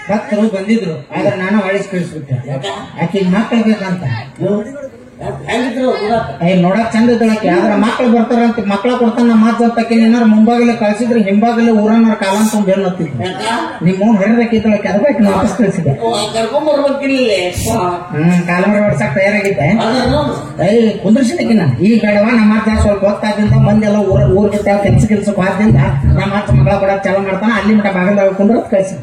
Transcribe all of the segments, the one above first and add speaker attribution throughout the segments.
Speaker 1: ಭಕ್ತರು ಬಂದಿದ್ರು ಆದ್ರೆ ನಾನು ಹೊಳಿಸ್ ಕಳಿಸ್ಬಿಟ್ಟೆ. ಆಕೆಗೆ ಮಕ್ಕಳು ಬೇಕಂತ ನೋಡಕ್ ಚಂದ ಇದ್ದಳಕ್ಕೆ ಆದ್ರೆ ಮಕ್ಳು ಬರ್ತಾರಂತ ಮಕ್ಳ ಕೊಡ್ತಾನ ನಮ್ಮ ಮಾತು ಜೊತೆ ಏನಾರು ಮುಂಭಾಗಲೇ ಕಳ್ಸಿದ್ರೆ ಹಿಂಭಾಗಲೇ ಊರನ್ನ ಕಾಲ ಅಂತ ಬೇರೆ ನೋಡ್ತಿದ್ವಿ. ನಿಮ್ಮ ಹಿಡ್ಬೇಕಿದ್ದಳಕ್ಕೆ ಅದಕ್ಕೆ ವಾಪಸ್ ಕಳಿಸಿದೆ. ಕಾಲಮರ ಹೊಡ್ಸಕ್ ತಯಾರಾಗಿದ್ದೆ. ಕುಂದ್ರಿಸಿದಕ್ಕಿನ್ನ ಈ ಕಡೆವ ನಮ್ಮ ಮಾತು ಸ್ವಲ್ಪ ಹೊತ್ತಾದ್ರಿಂದ ಮಂದೆಲ್ಲ ಊರಿಗೆ ಕೆಲ್ಸಕ್ಕೆ ಹೋದ್ರಿಂದ ನಮ್ಮ ಮಾತು ಮಗಳ ಕೊಡಕ್ ಚಾಲು ಮಾಡ್ತಾನ. ಅಲ್ಲಿ ಮಟ್ಟ ಬಾಗಲ್ದಾಗ ಕುಂದ್ರ ಕಳ್ಸಿ.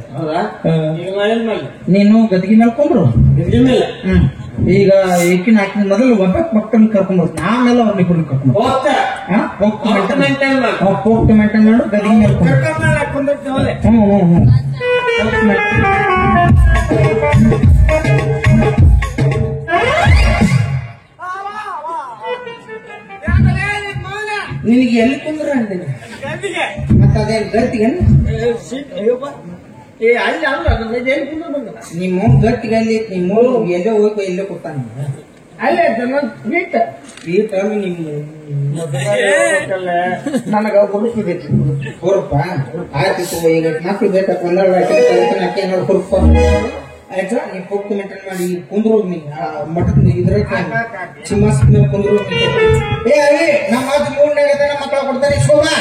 Speaker 1: ನೀನು ಗದ್ಗಿ ಮೇಲೆ ಕುಂದ್ರು. ಈಗ ಈಕಿನ ಹಾಕಿನ ಮೊದಲು ಒಬ್ಬ ಮಕ್ಕಳನ್ನ ಕರ್ಕೊಂಡ್ಬರ್ತ ಆಮೇಲೆ ಅವ್ರನ್ನ ಇಬ್ಬರನ್ನ ಕರ್ಕೊಂಡು ಪೋಕ್ಟ್ ಮೇಂಟೈನ್ ಮಾಡು. ಗದ್ಗಿ ಮೇಲೆ ನಿನಗೆ ಎಲ್ಲಿ ಕುಂದ್ರ ಅಂತೀನಿ ಮತ್ತ ಅದೇನು ಗಟ್ಟಿಗೆ ನಿಮ್ಮ ಗಟ್ಟಿಗೆ ಅಲ್ಲಿ ನಿಮ್ಮ ಎಲ್ಲೋ ಹೋಗಿ ಎಲ್ಲೋ ಕೊಡ್ತಾನೆ ಅಲ್ಲೇ ಬೀಟ್ ನನಗ ಹುರುಪಿದೈತಿ. ಹುರುಪ ಆಯ್ತು ಈಗ ಮಕ್ಳು ಬೇಕಪ್ಪ ನೋಡಿ ಹುರುಪ ಆಯ್ತಾ. ನೀವು ಹೋಗ್ತು ಮೇಂಟೈನ್ ಮಾಡಿ ಕುಂದ್ರು ಮಠದ ಇದ್ರ ಸಿಂಹಾಸನ ಕುಂದ್ರು. ಏ ಅಲ್ಲಿ ನಮ್ಮ ಮಾತು ಮೂರ್ನಾಗ ನಮ್ಮ ಮಕ್ಕಳ ಕೊಡ್ತಾರೆ. ಶೋಭಾ